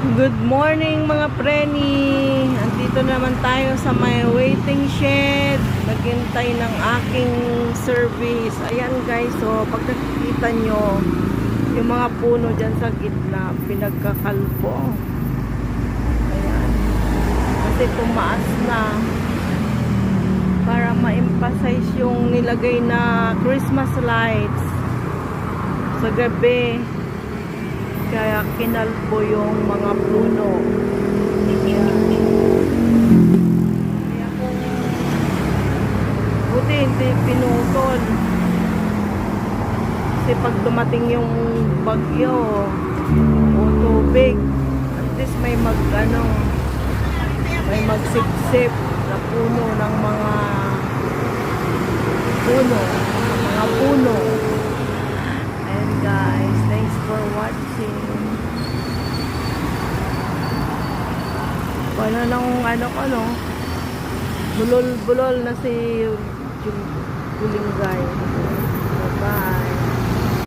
Good morning mga preni. Andito naman tayo sa may waiting shed. Naghintay ng aking service. Ayan guys, so pag nakikita nyo yung mga puno dyan sa gitna, pinagkakalbo. Ayan. Kasi tumaas na para ma-emphasize yung nilagay na Christmas lights sa gabi. Kaya kinalbo yung mga puno. Kaya kung buti hindi pinutol. Kasi pag dumating yung bagyo o tubig, at least may may magsipsip na puno ng mga puno. And guys, thanks for watching. Wala nang bulol-bulol na si Bulingay. Bye-bye.